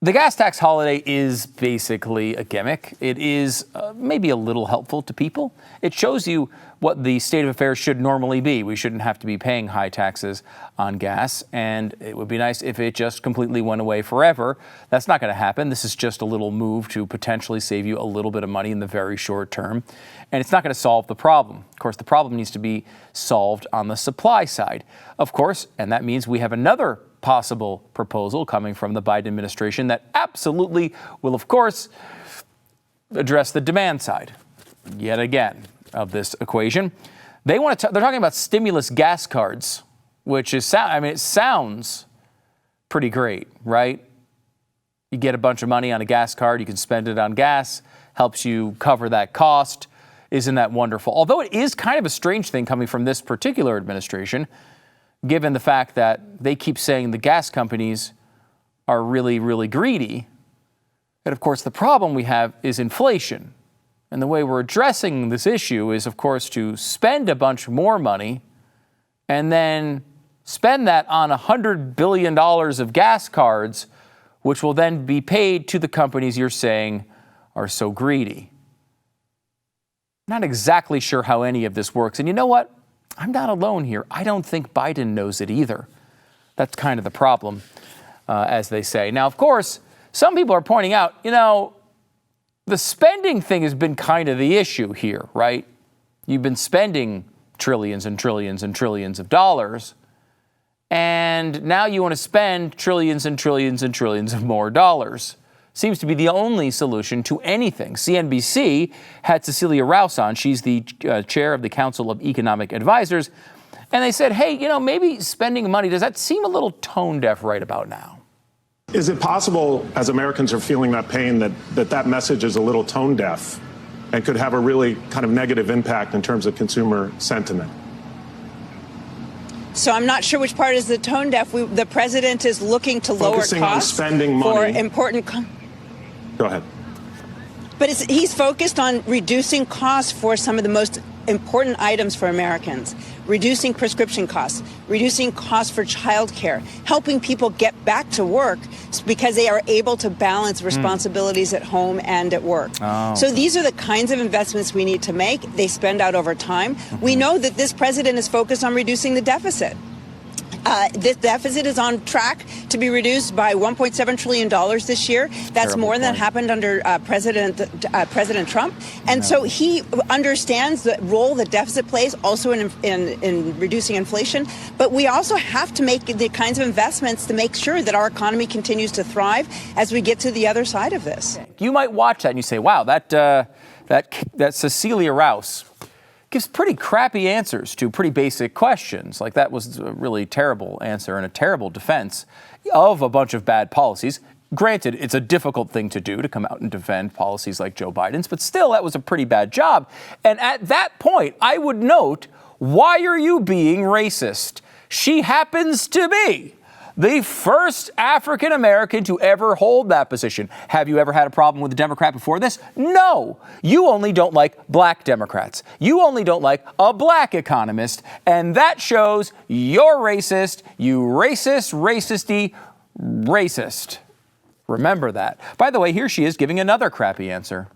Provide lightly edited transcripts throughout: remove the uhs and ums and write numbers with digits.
The gas tax holiday is basically a gimmick. It is maybe a little helpful to people. It shows you what the state of affairs should normally be. We shouldn't have to be paying high taxes on gas, and it would be nice if it just completely went away forever. That's not going to happen. This is just a little move to potentially save you a little bit of money in the very short term, and it's not going to solve the problem. Of course, the problem needs to be solved on the supply side, of course, and that means we have another possible proposal coming from the Biden administration that absolutely will, of course, address the demand side, yet again, of this equation. They're talking about stimulus gas cards, which is, it sounds pretty great, right? You get a bunch of money on a gas card, you can spend it on gas, helps you cover that cost. Isn't that wonderful? Although it is kind of a strange thing coming from this particular administration, given the fact that they keep saying the gas companies are really, really greedy. And of course, the problem we have is inflation. And the way we're addressing this issue is, of course, to spend a bunch more money and then spend that on $100 billion of gas cards, which will then be paid to the companies you're saying are so greedy. Not exactly sure how any of this works. And you know what? I'm not alone here. I don't think Biden knows it either. That's kind of the problem, as they say. Now, of course, some people are pointing out, the spending thing has been kind of the issue here, right? You've been spending trillions and trillions and trillions of dollars, and now you want to spend trillions and trillions and trillions of more dollars. Seems to be the only solution to anything. CNBC had Cecilia Rouse on. She's the chair of the Council of Economic Advisors. And they said, hey, maybe spending money, does that seem a little tone deaf right about now? Is it possible, as Americans are feeling that pain, that message is a little tone deaf and could have a really kind of negative impact in terms of consumer sentiment? So I'm not sure which part is the tone deaf. The president is looking to lower costs on spending money for important. Go ahead. But he's focused on reducing costs for some of the most important items for Americans, reducing prescription costs, reducing costs for childcare, helping people get back to work because they are able to balance responsibilities at home and at work. Oh. So these are the kinds of investments we need to make. They spend out over time. We know that this president is focused on reducing the deficit. This deficit is on track to be reduced by $1.7 trillion this year. That's more than happened under President Trump. And so he understands the role that deficit plays also in reducing inflation. But we also have to make the kinds of investments to make sure that our economy continues to thrive as we get to the other side of this. You might watch that and you say, wow, that Cecilia Rouse gives pretty crappy answers to pretty basic questions. Like, that was a really terrible answer and a terrible defense of a bunch of bad policies. Granted, it's a difficult thing to do, to come out and defend policies like Joe Biden's, but still, that was a pretty bad job. And at that point, I would note, why are you being racist? She happens to be the first African-American to ever hold that position. Have you ever had a problem with a Democrat before this? No. You only don't like black Democrats. You only don't like a black economist. And that shows you're racist. You racist, racisty, racist. Remember that. By the way, here she is giving another crappy answer.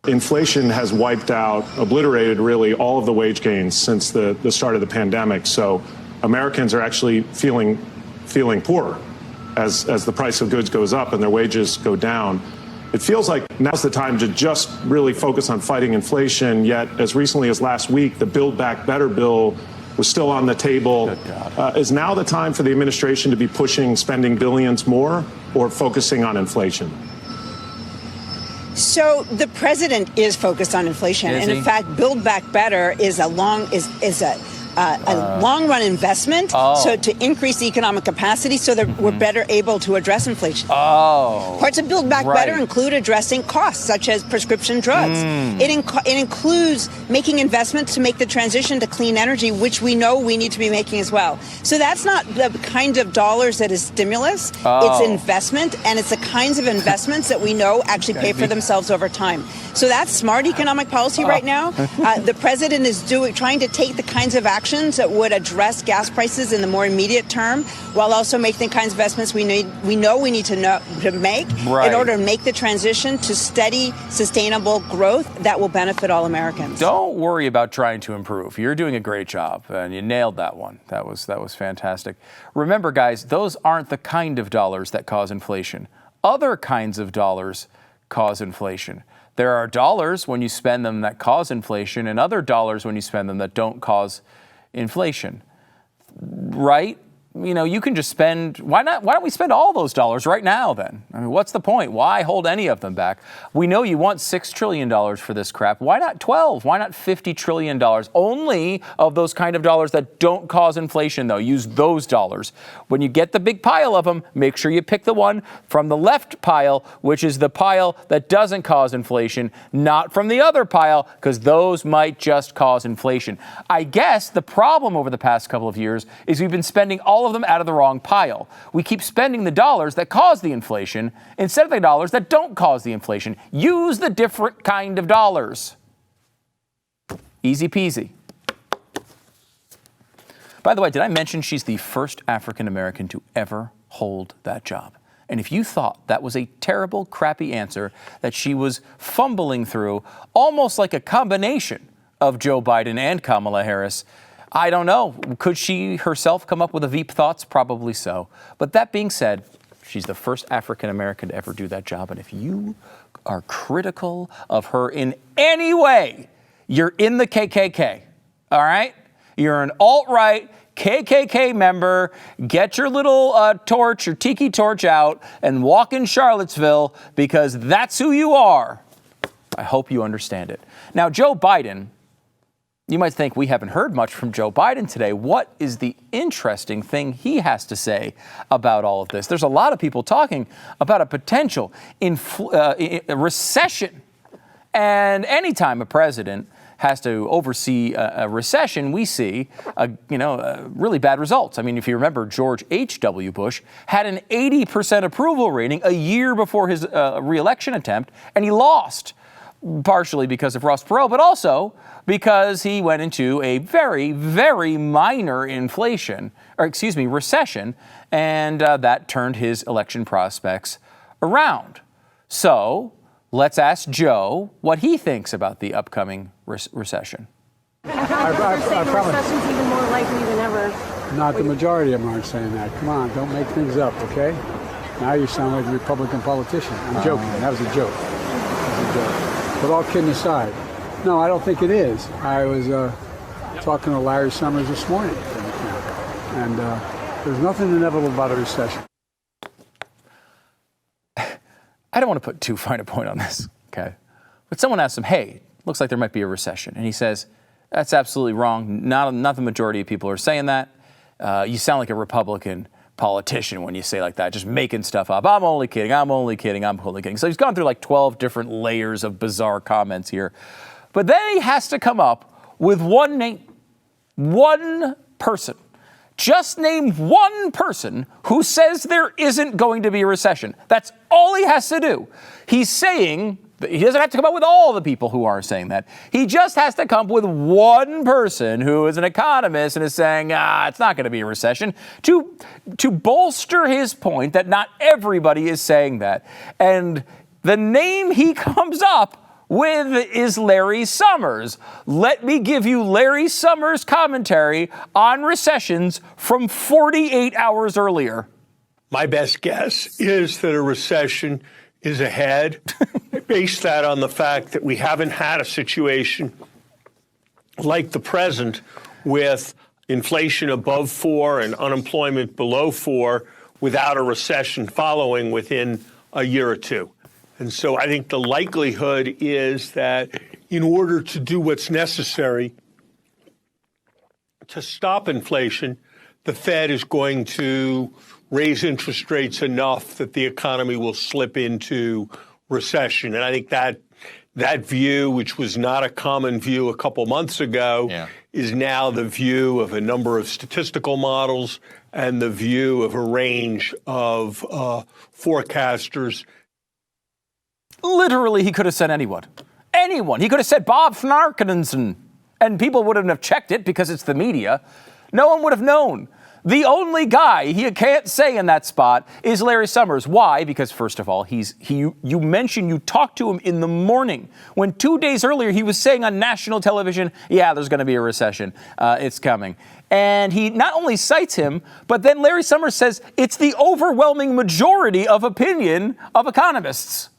Inflation has wiped out, obliterated really all of the wage gains since the start of the pandemic. So Americans are actually feeling poorer as the price of goods goes up and their wages go down. It feels like now's the time to just really focus on fighting inflation, yet as recently as last week, the Build Back Better bill was still on the table. Is now the time for the administration to be pushing spending billions more or focusing on inflation? So the president is focused on inflation. And in fact, Build Back Better is a long-run investment, so to increase the economic capacity so that we're better able to address inflation. Parts of Build Back Better include addressing costs, such as prescription drugs. It includes making investments to make the transition to clean energy, which we know we need to be making as well. So that's not the kind of dollars that is stimulus. It's investment, and it's the kinds of investments that we know actually pay for themselves over time. So that's smart economic policy right now. The president is trying to take the kinds of actions actions that would address gas prices in the more immediate term, while also making the kinds of investments we know we need to make in order to make the transition to steady, sustainable growth that will benefit all Americans. Don't worry about trying to improve. You're doing a great job, and you nailed that one. That was fantastic. Remember, guys, those aren't the kind of dollars that cause inflation. Other kinds of dollars cause inflation. There are dollars when you spend them that cause inflation, and other dollars when you spend them that don't cause inflation. Right? You know, you can just spend, why don't we spend all those dollars right now then? I mean, what's the point? Why hold any of them back? We know you want $6 trillion for this crap. Why not 12? Why not $50 trillion? Only of those kind of dollars that don't cause inflation, though. Use those dollars. When you get the big pile of them, make sure you pick the one from the left pile, which is the pile that doesn't cause inflation, not from the other pile, because those might just cause inflation. I guess the problem over the past couple of years is we've been spending all of them out of the wrong pile. We keep spending the dollars that cause the inflation instead of the dollars that don't cause the inflation. Use the different kind of dollars. Easy peasy. By the way, did I mention she's the first African American to ever hold that job? And if you thought that was a terrible, crappy answer that she was fumbling through, almost like a combination of Joe Biden and Kamala Harris, I don't know. Could she herself come up with a Veep thoughts? Probably so. But that being said, she's the first African American to ever do that job. And if you are critical of her in any way, you're in the KKK. All right? You're an alt-right KKK member. Get your little torch, your tiki torch out and walk in Charlottesville, because that's who you are. I hope you understand it. Now, Joe Biden, you might think we haven't heard much from Joe Biden today. What is the interesting thing he has to say about all of this? There's a lot of people talking about a potential recession. And anytime a president has to oversee a recession, we see, really bad results. I mean, if you remember, George H.W. Bush had an 80% approval rating a year before his reelection attempt, and he lost, partially because of Ross Perot, but also because he went into a very, very minor recession, and that turned his election prospects around. So let's ask Joe what he thinks about the upcoming recession. I promise. Recession's even more likely than ever. Not the majority of them aren't saying that. Come on, don't make things up, okay? Now you sound like a Republican politician. I'm joking. That was a joke. But all kidding aside, no, I don't think it is. I was talking to Larry Summers this morning, and there's nothing inevitable about a recession. I don't want to put too fine a point on this, okay? But someone asks him, hey, looks like there might be a recession. And he says, that's absolutely wrong. Not the majority of people are saying that. You sound like a Republican politician when you say like that, just making stuff up. I'm only kidding. So he's gone through like 12 different layers of bizarre comments here. But then he has to come up with one name, one person. Just name one person who says there isn't going to be a recession. That's all he has to do. He's saying, he doesn't have to come up with all the people who are saying that. He just has to come up with one person who is an economist and is saying, it's not going to be a recession, to bolster his point that not everybody is saying that. And the name he comes up with is Larry Summers. Let me give you Larry Summers' commentary on recessions from 48 hours earlier. My best guess is that a recession is ahead. I base that on the fact that we haven't had a situation like the present with inflation above 4 and unemployment below 4 without a recession following within a year or two. And so I think the likelihood is that in order to do what's necessary to stop inflation, the Fed is going to raise interest rates enough that the economy will slip into recession. And I think that view, which was not a common view a couple months ago, is now the view of a number of statistical models and the view of a range of forecasters. Literally, he could have said anyone. Anyone. He could have said Bob Fnarkensen. and people wouldn't have checked it because it's the media. No one would have known. The only guy he can't say in that spot is Larry Summers. Why? Because first of all, you mentioned you talked to him in the morning when 2 days earlier he was saying on national television, yeah, there's going to be a recession. It's coming. And he not only cites him, but then Larry Summers says it's the overwhelming majority of opinion of economists.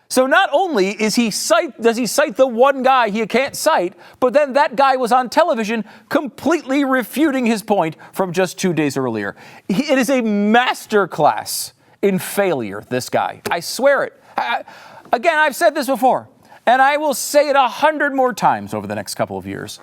So not only does he cite the one guy he can't cite, but then that guy was on television completely refuting his point from just 2 days earlier. It is a masterclass in failure, this guy. I swear it. Again, I've said this before, and I will say it 100 more times over the next couple of years.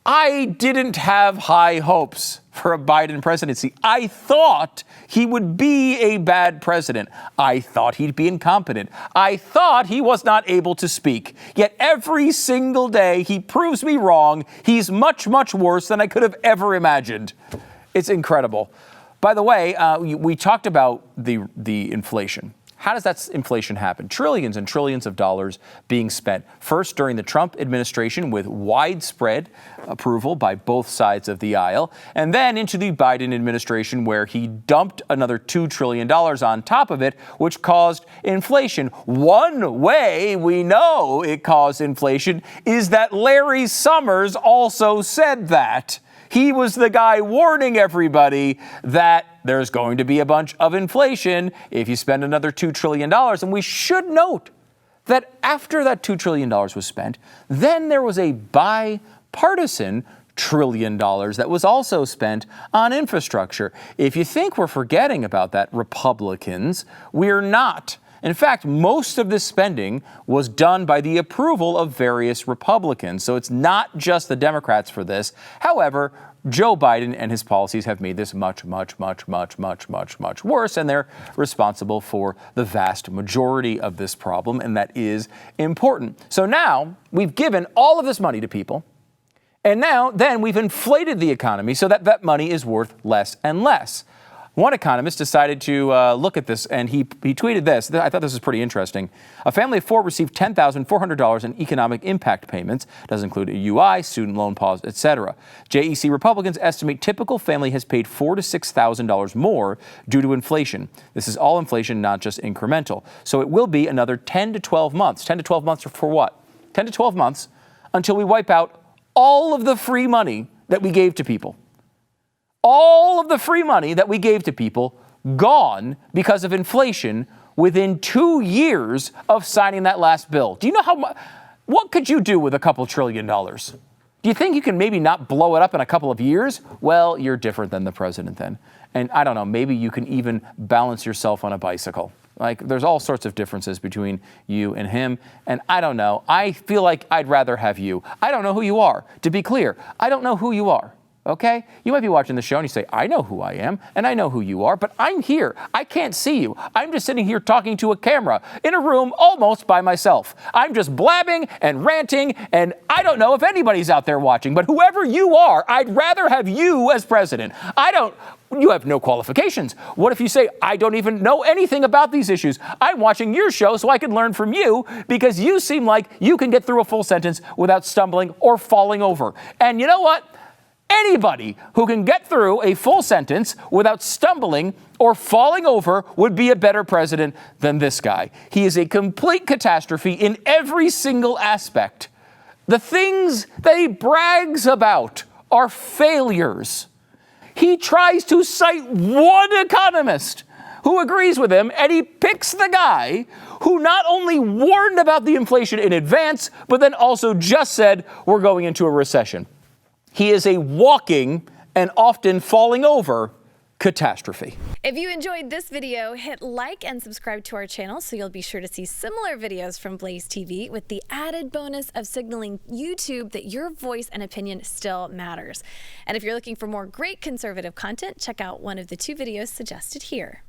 I didn't have high hopes for a Biden presidency. I thought he would be a bad president. I thought he'd be incompetent. I thought he was not able to speak. Yet every single day he proves me wrong. He's much, much worse than I could have ever imagined. It's incredible. By the way, we talked about the inflation. How does that inflation happen? Trillions and trillions of dollars being spent. First, during the Trump administration with widespread approval by both sides of the aisle, and then into the Biden administration where he dumped another $2 trillion on top of it, which caused inflation. One way we know it caused inflation is that Larry Summers also said that. He was the guy warning everybody that there's going to be a bunch of inflation if you spend another $2 trillion. And we should note that after that $2 trillion was spent, then there was a bipartisan $1 trillion that was also spent on infrastructure. If you think we're forgetting about that, Republicans, we're not. In fact, most of this spending was done by the approval of various Republicans. So it's not just the Democrats for this. However, Joe Biden and his policies have made this much, much, much, much, much, much, much worse, and they're responsible for the vast majority of this problem, and that is important. So now we've given all of this money to people, and then we've inflated the economy so that that money is worth less and less. One economist decided to look at this, and he tweeted this. I thought this was pretty interesting. A family of four received $10,400 in economic impact payments. Does include a UI, student loan pause, etc. JEC Republicans estimate typical family has paid $4,000 to $6,000 more due to inflation. This is all inflation, not just incremental. So it will be another 10 to 12 months. 10 to 12 months for what? 10 to 12 months until we wipe out all of the free money that we gave to people. All of the free money that we gave to people gone because of inflation within 2 years of signing that last bill. Do you know what could you do with a couple $1 trillion? Do you think you can maybe not blow it up in a couple of years? Well, you're different than the president then. And I don't know, maybe you can even balance yourself on a bicycle. Like, there's all sorts of differences between you and him. And I don't know. I feel like I'd rather have you. I don't know who you are. To be clear, I don't know who you are. Okay? You might be watching the show and you say, I know who I am and I know who you are, but I'm here. I can't see you. I'm just sitting here talking to a camera in a room almost by myself. I'm just blabbing and ranting, and I don't know if anybody's out there watching, but whoever you are, I'd rather have you as president. You have no qualifications. What if you say, I don't even know anything about these issues? I'm watching your show so I can learn from you because you seem like you can get through a full sentence without stumbling or falling over. And you know what? Anybody who can get through a full sentence without stumbling or falling over would be a better president than this guy. He is a complete catastrophe in every single aspect. The things that he brags about are failures. He tries to cite one economist who agrees with him, and he picks the guy who not only warned about the inflation in advance, but then also just said we're going into a recession. He is a walking and often falling over catastrophe. If you enjoyed this video, hit like and subscribe to our channel so you'll be sure to see similar videos from BlazeTV with the added bonus of signaling YouTube that your voice and opinion still matters. And if you're looking for more great conservative content, check out one of the 2 videos suggested here.